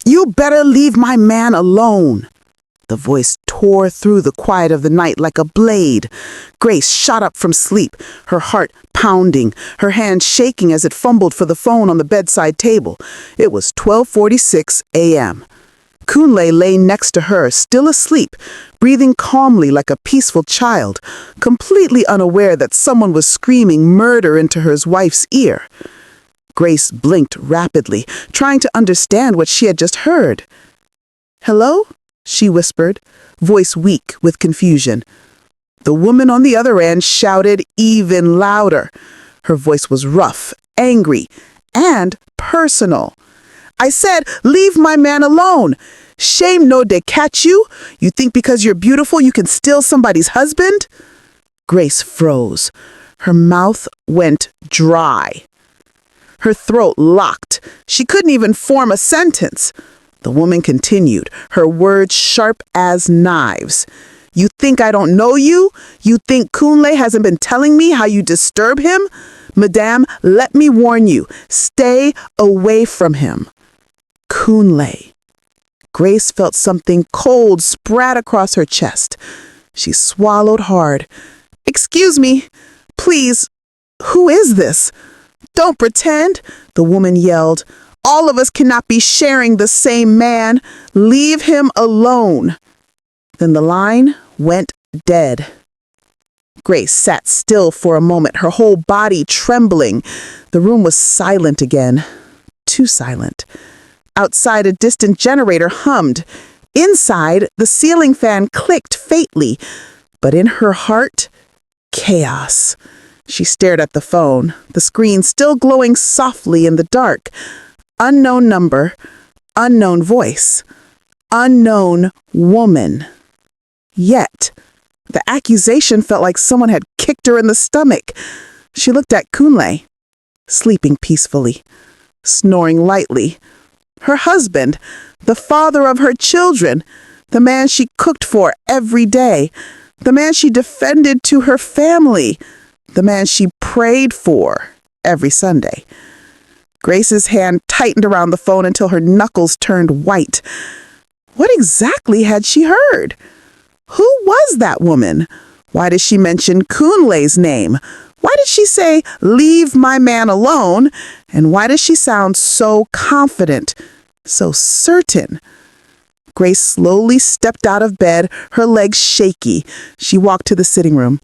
You better leave my man alone. The voice tore through the quiet of the night like a blade. Grace shot up from sleep, her heart pounding, her hand shaking as it fumbled for the phone on the bedside table. It was 12:46 a.m. Kunle lay next to her, still asleep, breathing calmly like a peaceful child, completely unaware that someone was screaming murder into her wife's ear. Grace blinked rapidly, trying to understand what she had just heard. "Hello?" she whispered, voice weak with confusion. The woman on the other end shouted even louder. Her voice was rough, angry, and personal. "I said, leave my man alone. Shame no de catch you? You think because you're beautiful you can steal somebody's husband?" Grace froze. Her mouth went dry. Her throat locked. She couldn't even form a sentence. The woman continued, her words sharp as knives. "You think I don't know you? You think Kunle hasn't been telling me how you disturb him? Madame, let me warn you, stay away from him." Kunle. Grace felt something cold sprat across her chest. She swallowed hard. "Excuse me, please, who is this?" "Don't pretend," the woman yelled. "All of us cannot be sharing the same man. Leave him alone." Then the line went dead. Grace sat still for a moment, her whole body trembling. The room was silent again. Too silent. Outside, a distant generator hummed. Inside, the ceiling fan clicked faintly. But in her heart, chaos. She stared at the phone, the screen still glowing softly in the dark. Unknown number, unknown voice, unknown woman. Yet, the accusation felt like someone had kicked her in the stomach. She looked at Kunle, sleeping peacefully, snoring lightly. Her husband, the father of her children, the man she cooked for every day, the man she defended to her family, the man she prayed for every Sunday. Grace's hand tightened around the phone until her knuckles turned white. What exactly had she heard? Who was that woman? Why did she mention Kunle's name? Why did she say, "Leave my man alone"? And why does she sound so confident, so certain? Grace slowly stepped out of bed, her legs shaky. She walked to the sitting room,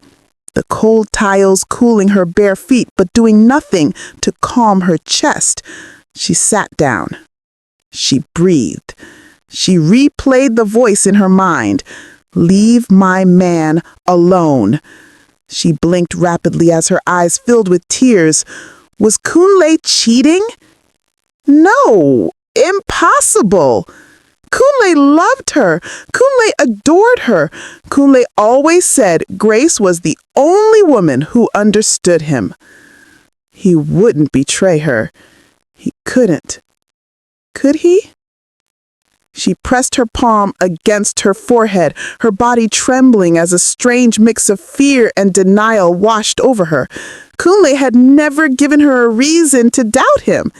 the cold tiles cooling her bare feet but doing nothing to calm her chest. She sat down. She breathed. She replayed the voice in her mind. "Leave my man alone." She blinked rapidly as her eyes filled with tears. Was Kunle cheating? No, impossible. Kunle loved her. Kunle adored her. Kunle always said Grace was the only woman who understood him. He wouldn't betray her. He couldn't. Could he? She pressed her palm against her forehead, her body trembling as a strange mix of fear and denial washed over her. Kunle had never given her a reason to doubt him.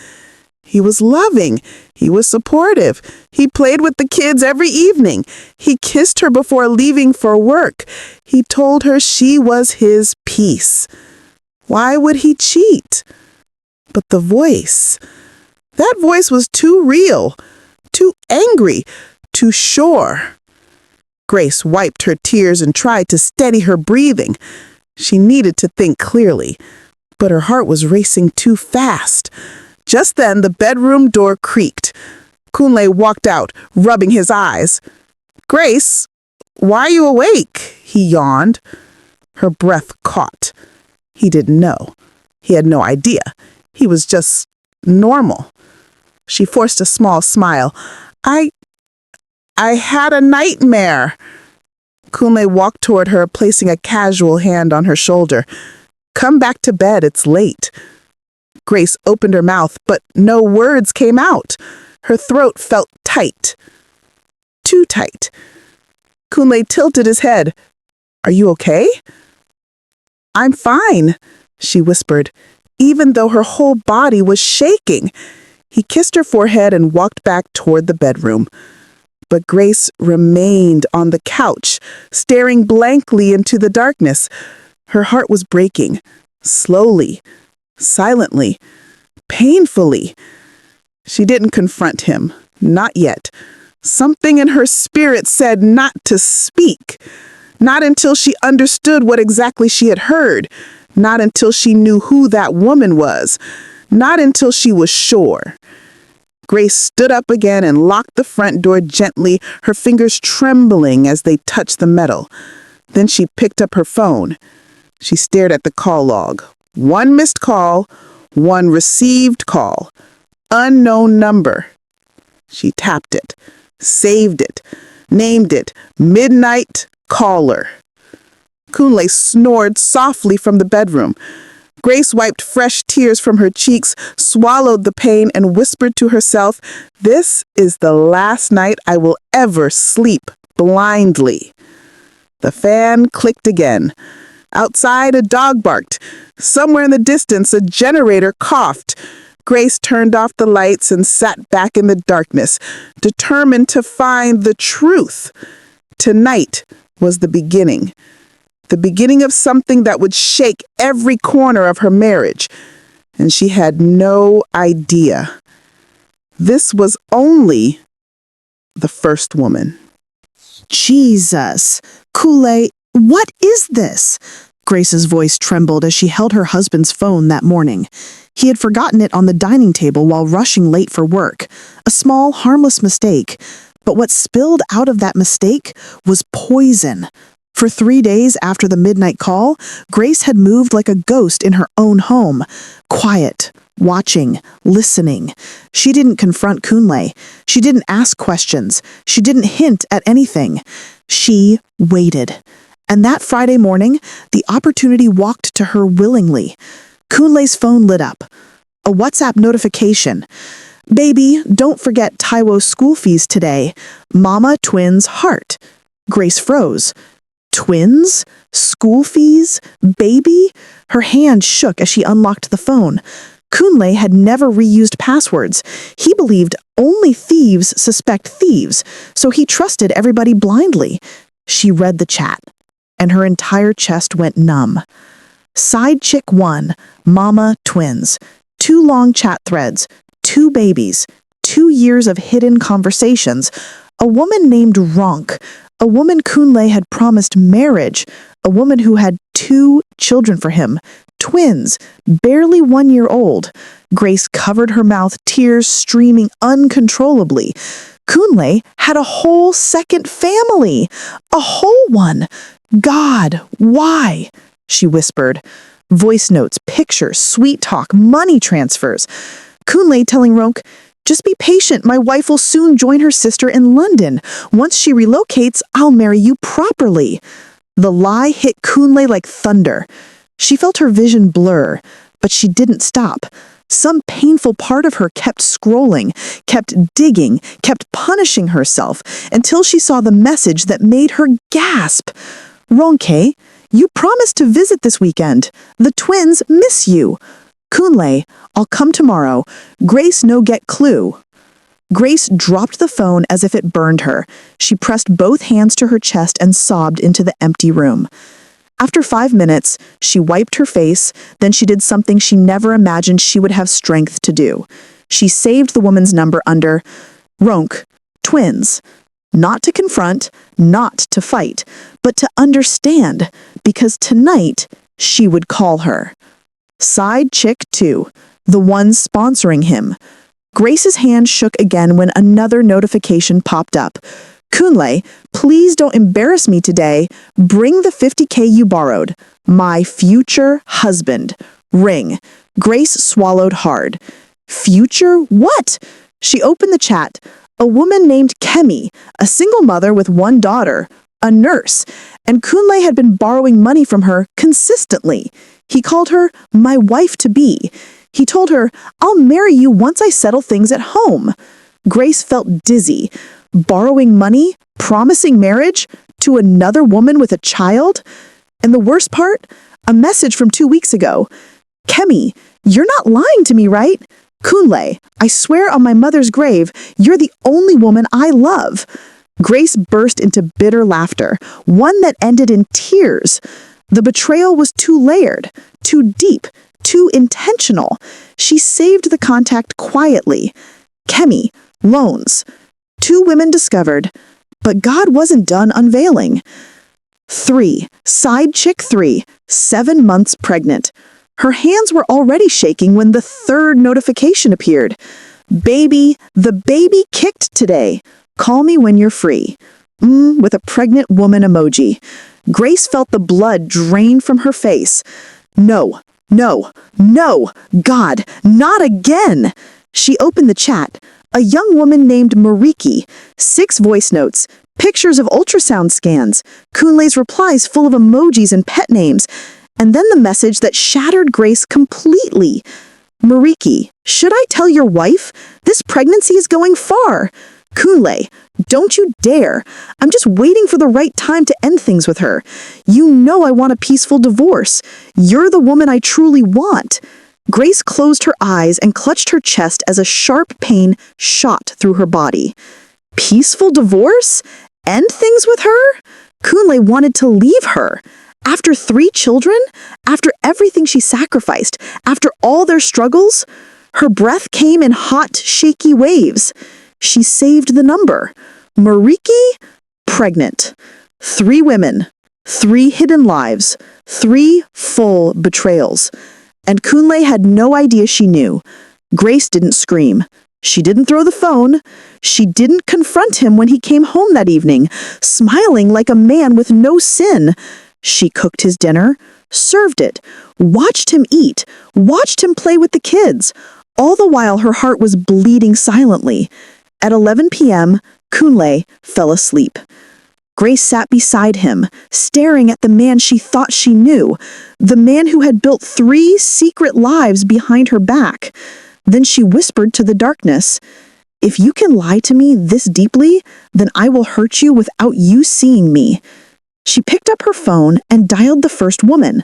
He was loving. He was supportive. He played with the kids every evening. He kissed her before leaving for work. He told her she was his peace. Why would he cheat? But the voice. That voice was too real. Too angry, too sure. Grace wiped her tears and tried to steady her breathing. She needed to think clearly, but her heart was racing too fast. Just then, the bedroom door creaked. Kunle walked out, rubbing his eyes. "Grace, why are you awake?" he yawned. Her breath caught. He didn't know. He had no idea. He was just normal. She forced a small smile. I had a nightmare." Kunle walked toward her, placing a casual hand on her shoulder. "Come back to bed, it's late." Grace opened her mouth, but no words came out. Her throat felt tight. Too tight. Kunle tilted his head. "Are you okay?" "I'm fine," she whispered, even though her whole body was shaking. He kissed her forehead and walked back toward the bedroom. But Grace remained on the couch, staring blankly into the darkness. Her heart was breaking, slowly, silently, painfully. She didn't confront him, not yet. Something in her spirit said not to speak. Not until she understood what exactly she had heard. Not until she knew who that woman was. Not until she was sure. Grace stood up again and locked the front door gently, her fingers trembling as they touched the metal. Then she picked up her phone. She stared at the call log. 1 missed call, 1 received call. Unknown number. She tapped it, saved it, named it Midnight Caller. Kunle snored softly from the bedroom. Grace wiped fresh tears from her cheeks, swallowed the pain, and whispered to herself, "This is the last night I will ever sleep blindly." The fan clicked again. Outside, a dog barked. Somewhere in the distance, a generator coughed. Grace turned off the lights and sat back in the darkness, determined to find the truth. Tonight was the beginning of something that would shake every corner of her marriage, and she had no idea. This was only the first woman. Jesus! Kunle, what is this? Grace's voice trembled as she held her husband's phone that morning. He had forgotten it on the dining table while rushing late for work. A small, harmless mistake. But what spilled out of that mistake was poison. For 3 days after the midnight call, Grace had moved like a ghost in her own home. Quiet, watching, listening. She didn't confront Kunle. She didn't ask questions. She didn't hint at anything. She waited. And that Friday morning, the opportunity walked to her willingly. Kunle's phone lit up. A WhatsApp notification. "Baby, don't forget Taiwo's school fees today. Mama twins heart." Grace froze. Twins? School fees? Baby? Her hand shook as she unlocked the phone. Kunle had never reused passwords. He believed only thieves suspect thieves, so he trusted everybody blindly. She read the chat, and her entire chest went numb. Side chick 1, Mama twins. 2 long chat threads, 2 babies, 2 years of hidden conversations. A woman named Ronk. A woman Kunle had promised marriage. A woman who had 2 children for him. Twins, barely 1 year old. Grace covered her mouth, tears streaming uncontrollably. Kunle had a whole second family. A whole one. God, why? She whispered. Voice notes, pictures, sweet talk, money transfers. Kunle telling Ronk, "Just be patient, my wife will soon join her sister in London. Once she relocates, I'll marry you properly." The lie hit Kunle like thunder. She felt her vision blur, but she didn't stop. Some painful part of her kept scrolling, kept digging, kept punishing herself, until she saw the message that made her gasp. "Ronke, you promised to visit this weekend. The twins miss you. Kunle, I'll come tomorrow. Grace no get clue." Grace dropped the phone as if it burned her. She pressed both hands to her chest and sobbed into the empty room. After 5 minutes, she wiped her face, then she did something she never imagined she would have strength to do. She saved the woman's number under Ronk, twins. Not to confront, not to fight, but to understand, because tonight she would call her. Side chick 2, the one sponsoring him. Grace's hand shook again when another notification popped up. "Kunle, please don't embarrass me today. Bring the 50K you borrowed. My future husband. Ring." Grace swallowed hard. Future what? She opened the chat. A woman named Kemi, a single mother with 1 daughter, a nurse, and Kunle had been borrowing money from her consistently. He called her my wife-to-be. He told her, "I'll marry you once I settle things at home." Grace felt dizzy. Borrowing money? Promising marriage? To another woman with a child? And the worst part? A message from 2 weeks ago. "Kemi, you're not lying to me, right?" Kunle, I swear on my mother's grave, you're the only woman I love. Grace burst into bitter laughter, one that ended in tears. The betrayal was too layered, too deep, too intentional. She saved the contact quietly. Kemi, loans. 2 women discovered, but God wasn't done unveiling. 3. Side chick 3, 7 months pregnant. Her hands were already shaking when the 3rd notification appeared. Baby, the baby kicked today. Call me when you're free. With a pregnant woman emoji. Grace felt the blood drain from her face. No, no, no, God, not again. She opened the chat. A young woman named Mariki, 6 voice notes, pictures of ultrasound scans, Kunle's replies full of emojis and pet names, and then the message that shattered Grace completely. Mariki, should I tell your wife? This pregnancy is going far. Kunle, don't you dare. I'm just waiting for the right time to end things with her. You know I want a peaceful divorce. You're the woman I truly want. Grace closed her eyes and clutched her chest as a sharp pain shot through her body. Peaceful divorce? End things with her? Kunle wanted to leave her. After 3 children? After everything she sacrificed? After all their struggles? Her breath came in hot, shaky waves. She saved the number. Mariki? Pregnant. 3 women. 3 hidden lives. 3 full betrayals. And Kunle had no idea she knew. Grace didn't scream. She didn't throw the phone. She didn't confront him when he came home that evening, smiling like a man with no sin. She cooked his dinner, served it, watched him eat, watched him play with the kids. All the while her heart was bleeding silently. At 11 p.m., Kunle fell asleep. Grace sat beside him, staring at the man she thought she knew, the man who had built 3 secret lives behind her back. Then she whispered to the darkness, "If you can lie to me this deeply, then I will hurt you without you seeing me." She picked up her phone and dialed the first woman,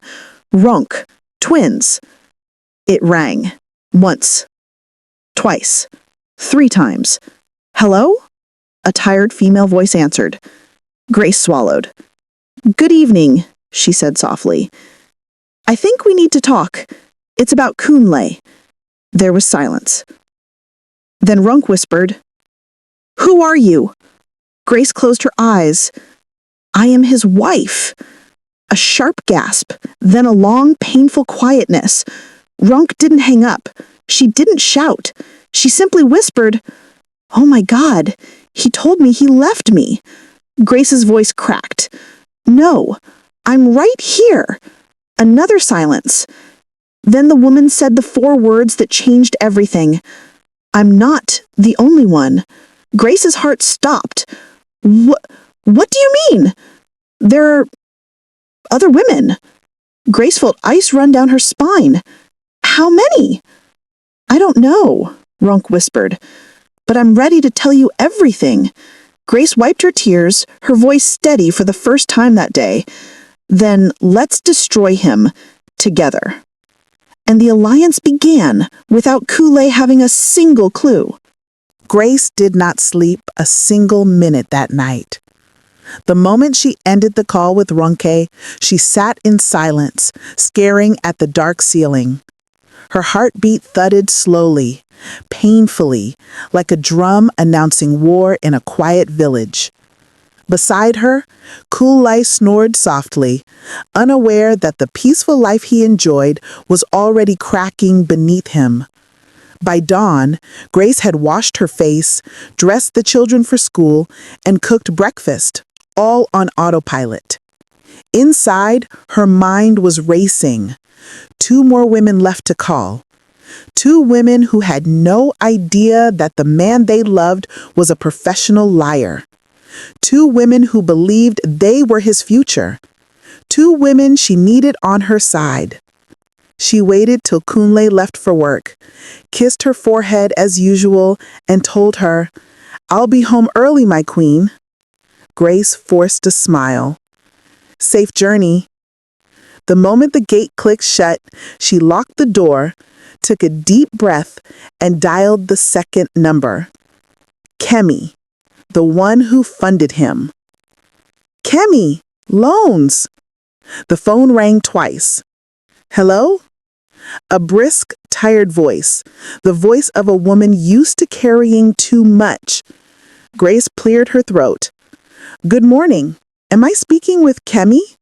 Ronk, twins. It rang. Once. Twice. 3 times. "Hello?" A tired female voice answered. Grace swallowed. "Good evening," she said softly. "I think we need to talk. It's about Kunle." There was silence. Then Runk whispered, "Who are you?" Grace closed her eyes. "I am his wife." A sharp gasp, then a long, painful quietness. Runk didn't hang up. She didn't shout. She simply whispered, "Oh my God, he told me he left me." Grace's voice cracked. "No, I'm right here." Another silence. Then the woman said the 4 words that changed everything. "I'm not the only one." Grace's heart stopped. What do you mean? There are other women." Grace felt ice run down her spine. "How many?" "I don't know," Ronk whispered, "but I'm ready to tell you everything." Grace wiped her tears, her voice steady for the first time that day. "Then let's destroy him together." And the alliance began without Kunle having a single clue. Grace did not sleep a single minute that night. The moment she ended the call with Ronke, she sat in silence, staring at the dark ceiling. Her heartbeat thudded slowly, painfully, like a drum announcing war in a quiet village. Beside her, Kunle snored softly, unaware that the peaceful life he enjoyed was already cracking beneath him. By dawn, Grace had washed her face, dressed the children for school, and cooked breakfast, all on autopilot. Inside, her mind was racing. 2 more women left to call. 2 women who had no idea that the man they loved was a professional liar. 2 women who believed they were his future. 2 women she needed on her side. She waited till Kunle left for work, kissed her forehead as usual, and told her, "I'll be home early, my queen." Grace forced a smile. "Safe journey." The moment the gate clicked shut, she locked the door, took a deep breath, and dialed the second number. Kemi, the one who funded him. Kemi, loans. The phone rang twice. Hello? A brisk, tired voice, the voice of a woman used to carrying too much. Grace cleared her throat. Good morning. Am I speaking with Kemi?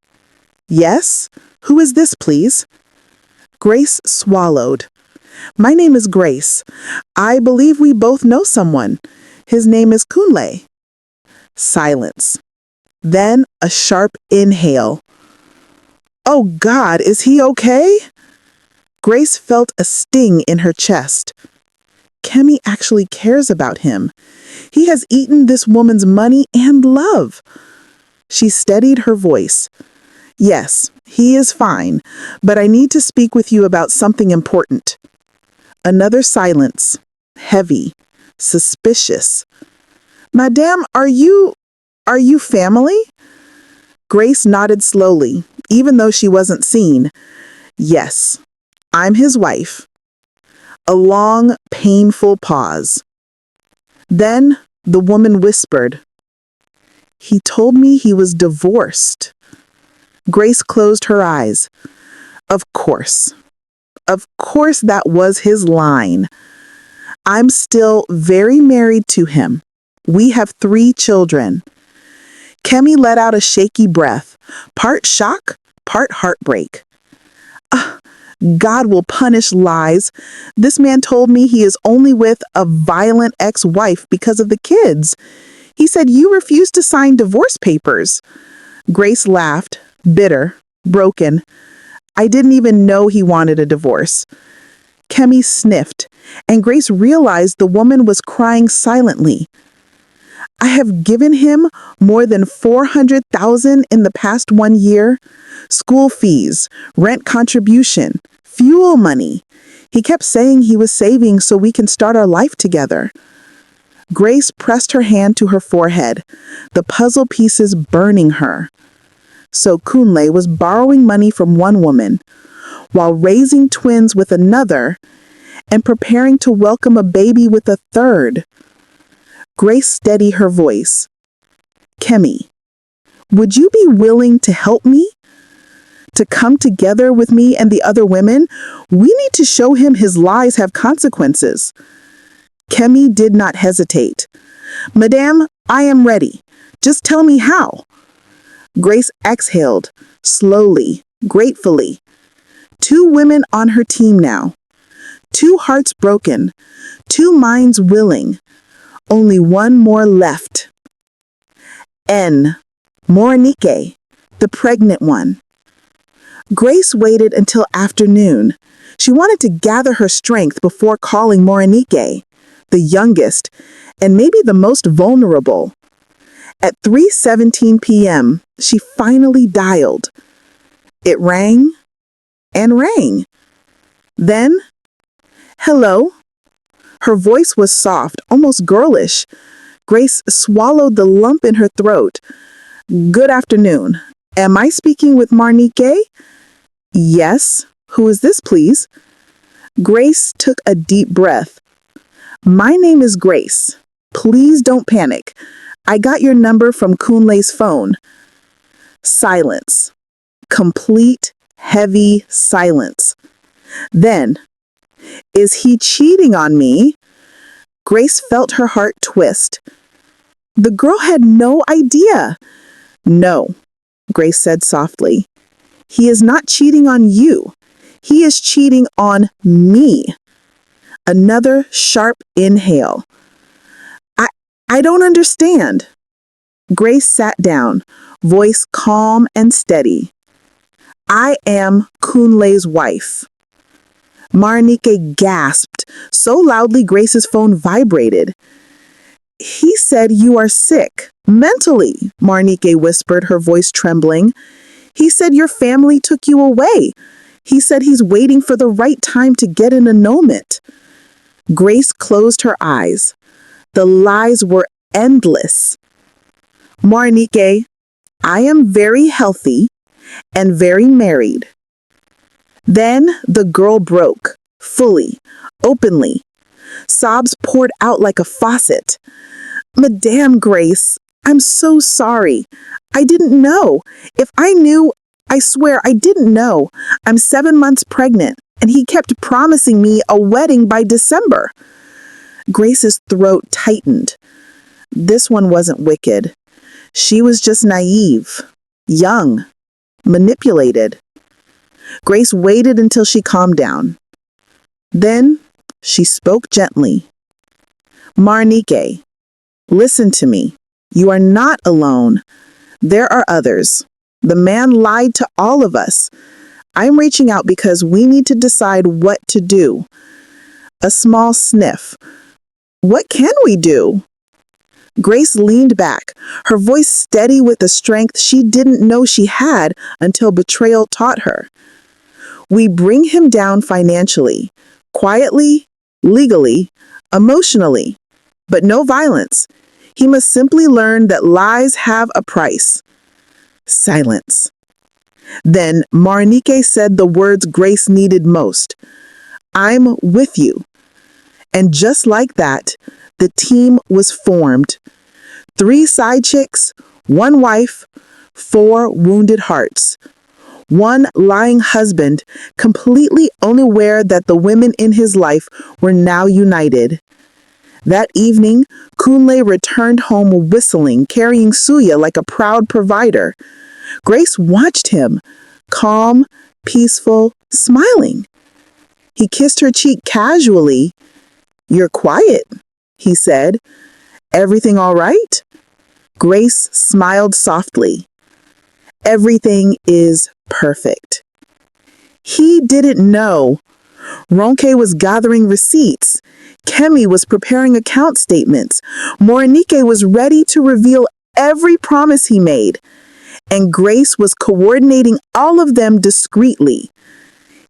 Yes. Who is this, please? Grace swallowed. My name is Grace. I believe we both know someone. His name is Kunle. Silence. Then a sharp inhale. Oh God, is he okay? Grace felt a sting in her chest. Kemi actually cares about him. He has eaten this woman's money and love. She steadied her voice. Yes, he is fine, but I need to speak with you about something important. Another silence, heavy, suspicious. Madame, are you family? Grace nodded slowly, even though she wasn't seen. Yes, I'm his wife. A long, painful pause. Then the woman whispered, He told me he was divorced. Grace closed her eyes. Of course that was his line. I'm still very married to him. We have 3 children. Kemi let out a shaky breath, part shock, part heartbreak. God will punish lies. This man told me he is only with a violent ex-wife because of the kids. He said you refused to sign divorce papers. Grace laughed, bitter, broken. I didn't even know he wanted a divorce. Kemi sniffed, and Grace realized the woman was crying silently. I have given him more than $400,000 in the past 1 year. School fees, rent contribution, fuel money. He kept saying he was saving so we can start our life together. Grace pressed her hand to her forehead, the puzzle pieces burning her. So Kunle was borrowing money from one woman, while raising twins with another, and preparing to welcome a baby with a third. Grace steadied her voice. Kemi, would you be willing to help me? To come together with me and the other women? We need to show him his lies have consequences. Kemi did not hesitate. Madame, I am ready. Just tell me how. Grace exhaled, slowly, gratefully. 2 women on her team now. 2 hearts broken. 2 minds willing. Only one more left. Morinike, the pregnant one. Grace waited until afternoon. She wanted to gather her strength before calling Morinike, the youngest, and maybe the most vulnerable. At 3:17 p.m., she finally dialed. It rang and rang. Then, hello? Her voice was soft, almost girlish. Grace swallowed the lump in her throat. Good afternoon. Am I speaking with Marnike? Yes. Who is this, please? Grace took a deep breath. My name is Grace. Please don't panic. I got your number from Kunle's phone. Silence. Complete, heavy silence. Then, is he cheating on me? Grace felt her heart twist. The girl had no idea. No, Grace said softly. He is not cheating on you. He is cheating on me. Another sharp inhale. I don't understand. Grace sat down, voice calm and steady. I am Kunle's wife. Marnike gasped, so loudly Grace's phone vibrated. He said you are sick, mentally, Marnike whispered, her voice trembling. He said your family took you away. He said he's waiting for the right time to get an annulment. Grace closed her eyes. The lies were endless. Marnike, I am very healthy and very married. Then the girl broke, fully, openly. Sobs poured out like a faucet. Madame Grace, I'm so sorry. I didn't know. If I knew, I swear I didn't know. I'm 7 months pregnant, and he kept promising me a wedding by December. Grace's throat tightened. This one wasn't wicked. She was just naive, young, manipulated. Grace waited until she calmed down. Then she spoke gently. Marnike, listen to me. You are not alone. There are others. The man lied to all of us. I'm reaching out because we need to decide what to do. A small sniff. What can we do? Grace leaned back, her voice steady with a strength she didn't know she had until betrayal taught her. We bring him down financially, quietly, legally, emotionally, but no violence. He must simply learn that lies have a price. Silence. Then Marnike said the words Grace needed most. I'm with you. And just like that, the team was formed. 3 side chicks, 1 wife, 4 wounded hearts. 1 lying husband, completely unaware that the women in his life were now united. That evening, Kunle returned home whistling, carrying Suya like a proud provider. Grace watched him, calm, peaceful, smiling. He kissed her cheek casually. You're quiet, he said. Everything all right? Grace smiled softly. Everything is perfect. He didn't know. Ronke was gathering receipts. Kemi was preparing account statements. Morinike was ready to reveal every promise he made. And Grace was coordinating all of them discreetly.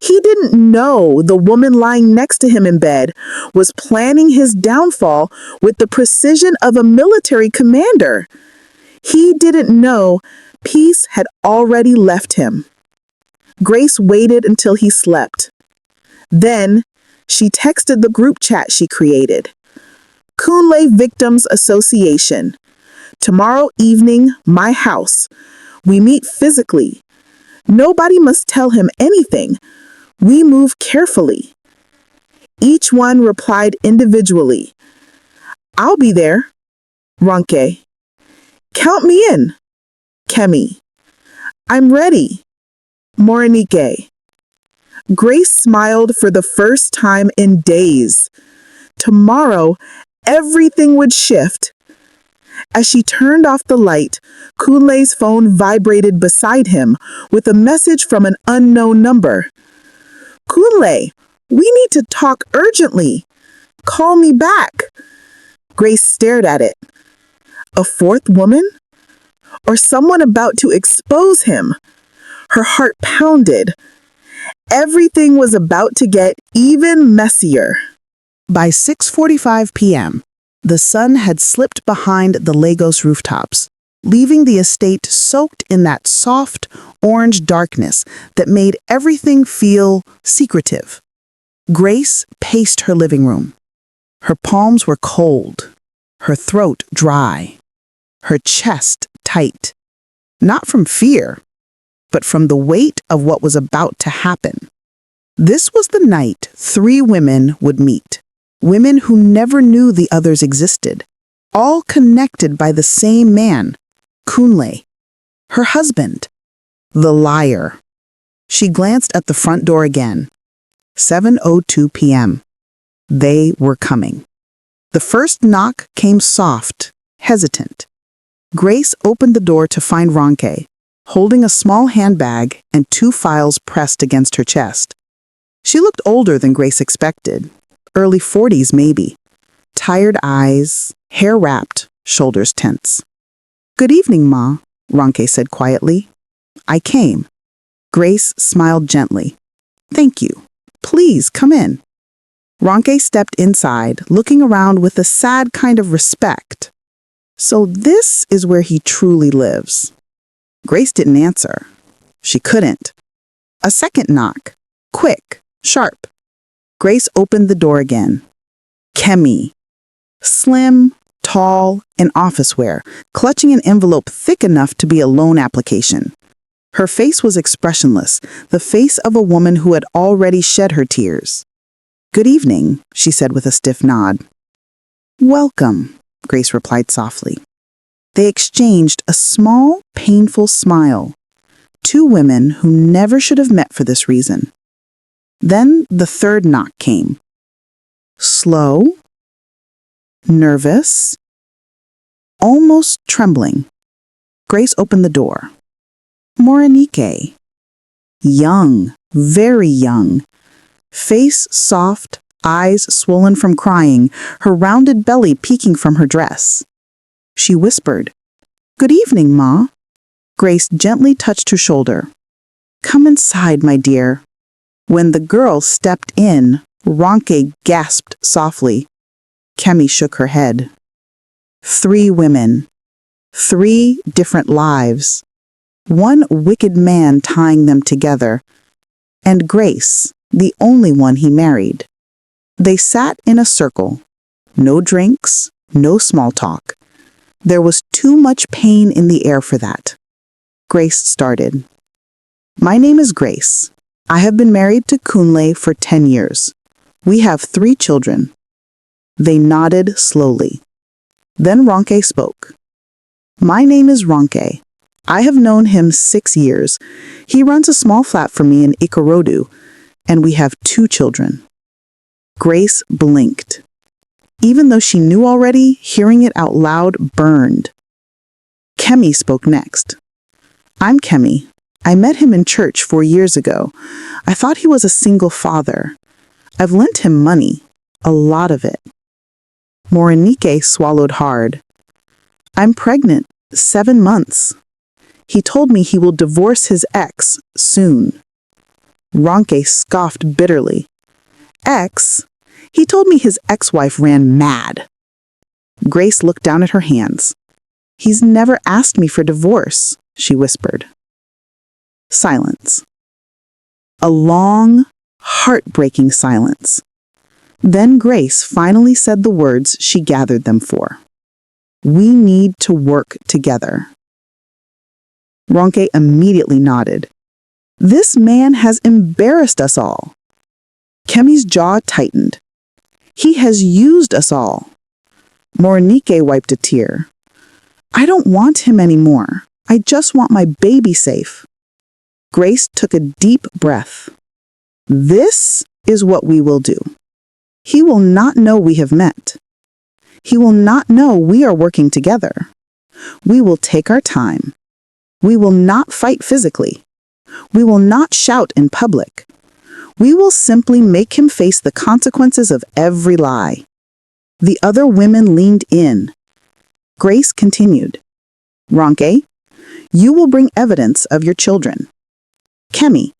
He didn't know the woman lying next to him in bed was planning his downfall with the precision of a military commander. He didn't know peace had already left him. Grace waited until he slept. Then she texted the group chat she created. Kunle Victims Association. Tomorrow evening, my house. We meet physically. Nobody must tell him anything. We move carefully. Each one replied individually. I'll be there. Ronke. Count me in. Kemi. I'm ready. Morinike. Grace smiled for the first time in days. Tomorrow, everything would shift. As she turned off the light, Kunle's phone vibrated beside him with a message from an unknown number. Kunle, we need to talk urgently. Call me back. Grace stared at it. A 4th woman? Or someone about to expose him? Her heart pounded. Everything was about to get even messier. By 6:45 p.m., the sun had slipped behind the Lagos rooftops, leaving the estate soaked in that soft, orange darkness that made everything feel secretive. Grace paced her living room. Her palms were cold, her throat dry, her chest tight. Not from fear, but from the weight of what was about to happen. This was the night 3 women would meet. Women who never knew the others existed, all connected by the same man, Kunle, her husband, the liar. She glanced at the front door again. 7:02 p.m. They were coming. The first knock came soft, hesitant. Grace opened the door to find Ronke, holding a small handbag and 2 files pressed against her chest. She looked older than Grace expected, early 40s maybe. Tired eyes, hair wrapped, shoulders tense. Good evening, Ma, Ronke said quietly. I came. Grace smiled gently. Thank you. Please come in. Ronke stepped inside, looking around with a sad kind of respect. So this is where he truly lives. Grace didn't answer. She couldn't. A second knock. Quick, sharp. Grace opened the door again. Kemi. Slim, tall, in office wear, clutching an envelope thick enough to be a loan application. Her face was expressionless, the face of a woman who had already shed her tears. "Good evening," she said with a stiff nod. "Welcome," Grace replied softly. They exchanged a small, painful smile. Two women who never should have met for this reason. Then the third knock came. Slow, nervous, almost trembling. Grace opened the door. Morenike. Young, very young. Face soft, eyes swollen from crying, her rounded belly peeking from her dress. She whispered, "Good evening, Ma." Grace gently touched her shoulder. "Come inside, my dear." When the girl stepped in, Ronke gasped softly. Kemi shook her head. 3 women. 3 different lives. One wicked man tying them together. And Grace, the only one he married. They sat in a circle. No drinks, no small talk. There was too much pain in the air for that. Grace started. "My name is Grace. I have been married to Kunle for 10 years. We have 3 children." They nodded slowly. Then Ronke spoke. "My name is Ronke. I have known him 6 years. He runs a small flat for me in Ikorodu, and we have 2 children." Grace blinked. Even though she knew already, hearing it out loud burned. Kemi spoke next. "I'm Kemi. I met him in church 4 years ago. I thought he was a single father. I've lent him money, a lot of it." Morenike swallowed hard. "I'm pregnant, 7 months. He told me he will divorce his ex soon." Ronke scoffed bitterly. "Ex? He told me his ex-wife ran mad." Grace looked down at her hands. "He's never asked me for divorce," she whispered. Silence. A long, heartbreaking silence. Then Grace finally said the words she gathered them for. "We need to work together." Ronke immediately nodded. "This man has embarrassed us all." Kemi's jaw tightened. "He has used us all." Morenike wiped a tear. "I don't want him anymore. I just want my baby safe." Grace took a deep breath. "This is what we will do. He will not know we have met. He will not know we are working together. We will take our time. We will not fight physically. We will not shout in public. We will simply make him face the consequences of every lie." The other women leaned in. Grace continued. "Ronke, you will bring evidence of your children. Kemi,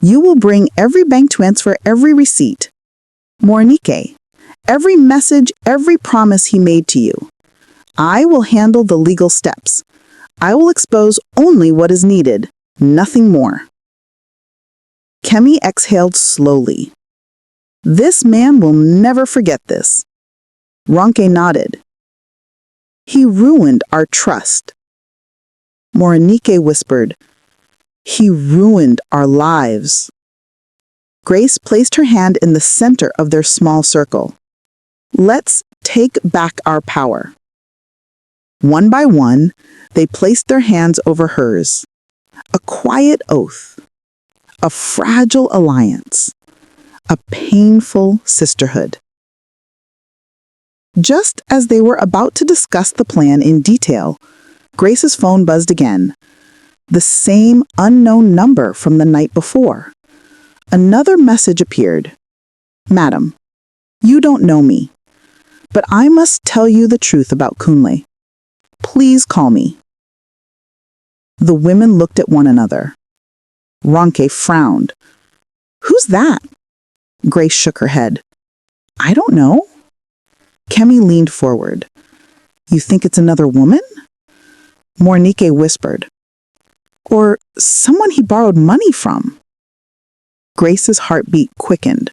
you will bring every bank transfer, every receipt. Morenike, every message, every promise he made to you. I will handle the legal steps. I will expose only what is needed, nothing more." Kemi exhaled slowly. "This man will never forget this." Ronke nodded. "He ruined our trust." Morenike whispered, "He ruined our lives." Grace placed her hand in the center of their small circle. "Let's take back our power." One by one, they placed their hands over hers. A quiet oath. A fragile alliance. A painful sisterhood. Just as they were about to discuss the plan in detail, Grace's phone buzzed again. The same unknown number from the night before. Another message appeared. "Madam, you don't know me, but I must tell you the truth about Kunle. Please call me." The women looked at one another. Ronke frowned. "Who's that?" Grace shook her head. "I don't know." Kemi leaned forward. "You think it's another woman?" Morenike whispered. "Or someone he borrowed money from." Grace's heartbeat quickened.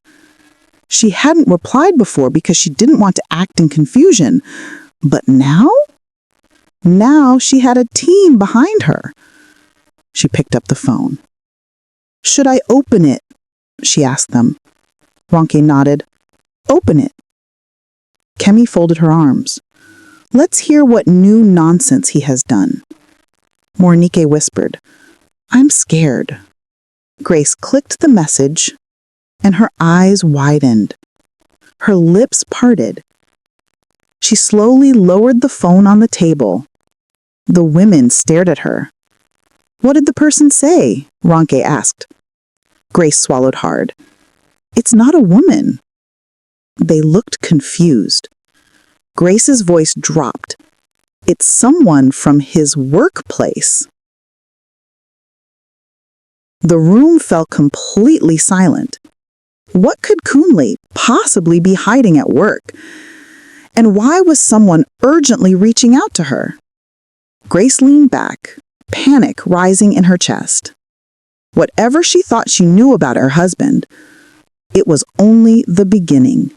She hadn't replied before because she didn't want to act in confusion. But now? Now she had a team behind her. She picked up the phone. "Should I open it?" she asked them. Ronke nodded. "Open it." Kemi folded her arms. "Let's hear what new nonsense he has done." Morinike whispered, "I'm scared." Grace clicked the message, and her eyes widened. Her lips parted. She slowly lowered the phone on the table. The women stared at her. "What did the person say?" Ronke asked. Grace swallowed hard. "It's not a woman." They looked confused. Grace's voice dropped. "It's someone from his workplace." The room fell completely silent. What could Kunle possibly be hiding at work? And why was someone urgently reaching out to her? Grace leaned back, panic rising in her chest. Whatever she thought she knew about her husband, it was only the beginning.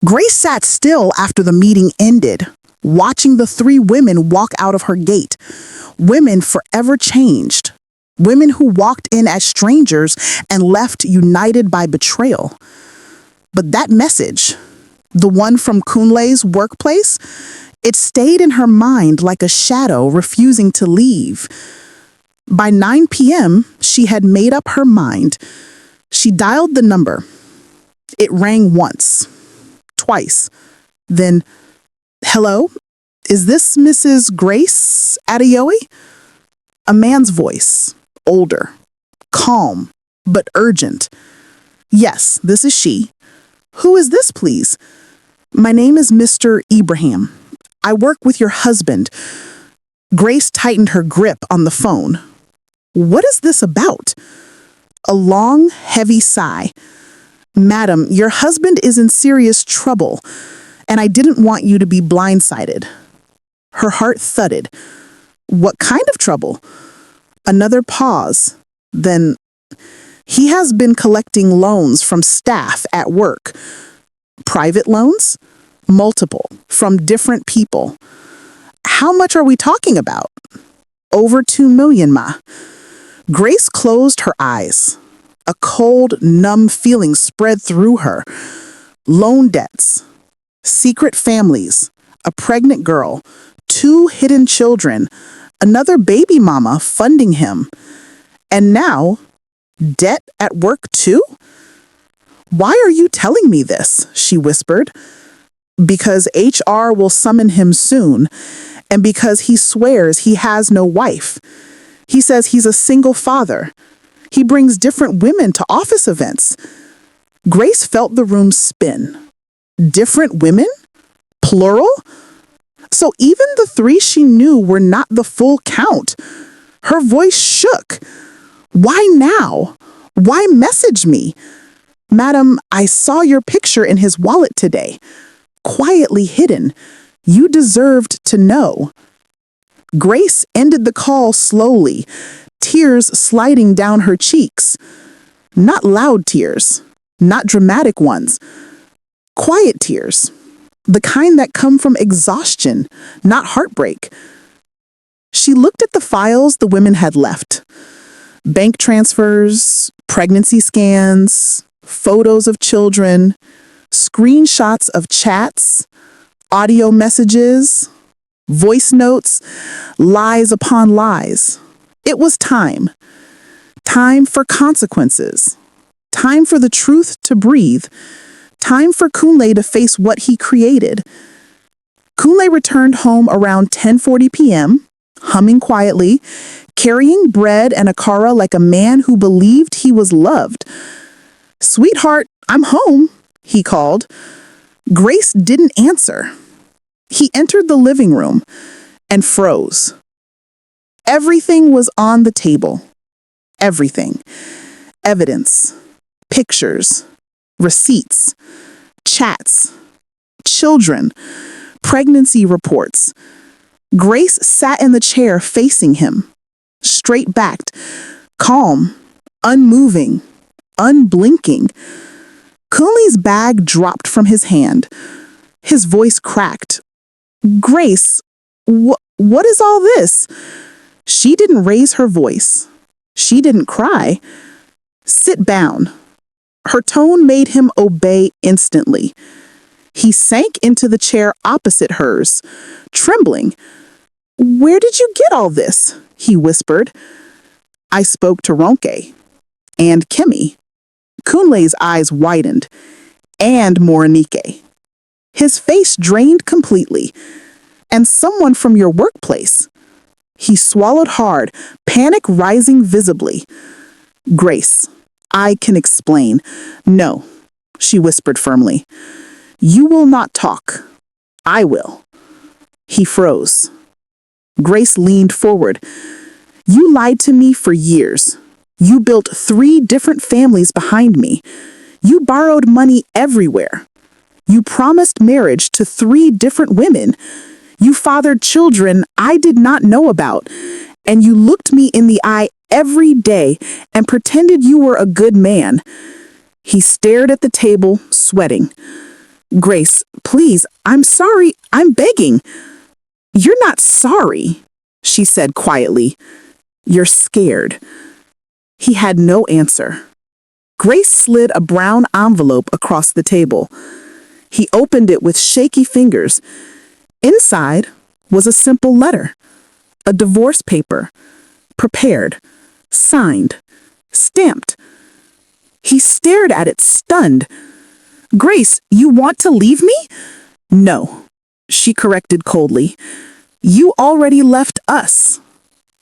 Grace sat still after the meeting ended, watching the three women walk out of her gate. Women forever changed. Women who walked in as strangers and left united by betrayal. But that message, the one from Kunle's workplace, it stayed in her mind like a shadow refusing to leave. By 9 p.m., she had made up her mind. She dialed the number. It rang once, twice. Then, "Hello? Is this Mrs. Grace Adeoye?" A man's voice, older, calm, but urgent. "Yes, this is she." "Who is this, please?" "My name is Mr. Ibrahim. I work with your husband." Grace tightened her grip on the phone. "What is this about?" A long, heavy sigh. "Madam, your husband is in serious trouble, and I didn't want you to be blindsided." Her heart thudded. "What kind of trouble?" Another pause. Then, "He has been collecting loans from staff at work." "Private loans?" "Multiple, from different people." "How much are we talking about?" "Over 2 million, ma." Grace closed her eyes. A cold, numb feeling spread through her. Loan debts, secret families, a pregnant girl, 2 hidden children, another baby mama funding him. And now, debt at work too? "Why are you telling me this?" she whispered. "Because HR will summon him soon, and because he swears he has no wife. He says he's a single father. He brings different women to office events." Grace felt the room spin. Different women? Plural? So even the 3 she knew were not the full count. Her voice shook. "Why now? Why message me?" "Madam, I saw your picture in his wallet today. Quietly hidden. You deserved to know." Grace ended the call slowly, tears sliding down her cheeks. Not loud tears, not dramatic ones. Quiet tears, the kind that come from exhaustion, not heartbreak. She looked at the files the women had left. Bank transfers, pregnancy scans, photos of children, screenshots of chats, audio messages, voice notes, lies upon lies. It was time. Time for consequences. Time for the truth to breathe. Time for Kunle to face what he created. Kunle returned home around 10:40 p.m., humming quietly, carrying bread and akara like a man who believed he was loved. "Sweetheart, I'm home," he called. Grace didn't answer. He entered the living room and froze. Everything was on the table. Everything. Evidence, pictures, receipts, chats, children, pregnancy reports. Grace sat in the chair facing him, straight-backed, calm, unmoving, unblinking. Kunle's bag dropped from his hand. His voice cracked. Grace, what is all this? She didn't raise her voice. She didn't cry. Sit down. Her tone made him obey instantly. He sank into the chair opposite hers, trembling. Where did you get all this? He whispered. I spoke to Ronke and Kemi. Kunle's eyes widened. And Morenike. His face drained completely. And someone from your workplace. He swallowed hard, panic rising visibly. Grace, I can explain. No, she whispered firmly. You will not talk. I will. He froze. Grace leaned forward. You lied to me for years. You built 3 different families behind me. You borrowed money everywhere. You promised marriage to 3 different women. You fathered children I did not know about. And you looked me in the eye every day and pretended you were a good man. He stared at the table, sweating. Grace, please, I'm sorry, I'm begging. You're not sorry, she said quietly. You're scared. He had no answer. Grace slid a brown envelope across the table. He opened it with shaky fingers. Inside was a simple letter, a divorce paper, prepared, signed, stamped. He stared at it, stunned. Grace, you want to leave me? No, she corrected coldly. You already left us.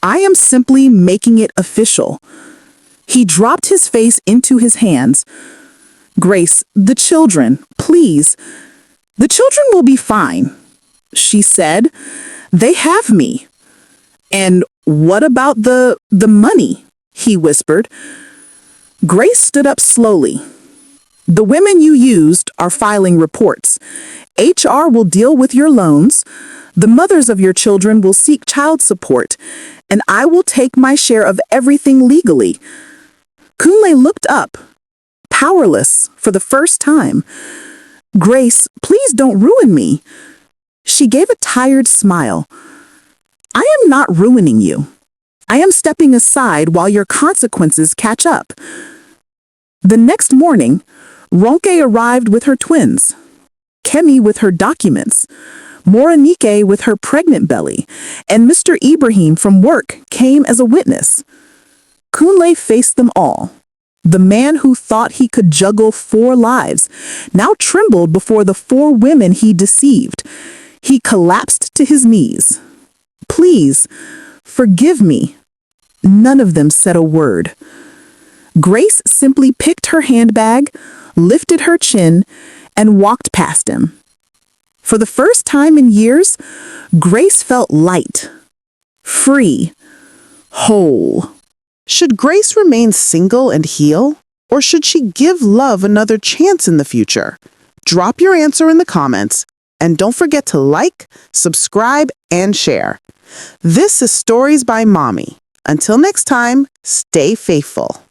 I am simply making it official. He dropped his face into his hands. Grace, the children, please. The children will be fine, she said. They have me. And what about the money? He whispered. Grace stood up slowly. The women you used are filing reports. HR will deal with your loans. The mothers of your children will seek child support, and I will take my share of everything legally. Kunle looked up, powerless for the first time. Grace, please don't ruin me. She gave a tired smile. I am not ruining you. I am stepping aside while your consequences catch up. The next morning, Ronke arrived with her twins, Kemi with her documents, Morenike with her pregnant belly, and Mr. Ibrahim from work came as a witness. Kunle faced them all. The man who thought he could juggle 4 lives now trembled before the 4 women he deceived. He collapsed to his knees. Please, forgive me. None of them said a word. Grace simply picked her handbag, lifted her chin, and walked past him. For the first time in years, Grace felt light, free, whole. Should Grace remain single and heal, or should she give love another chance in the future? Drop your answer in the comments, and don't forget to like, subscribe, and share. This is Stories by Mommy. Until next time, stay faithful.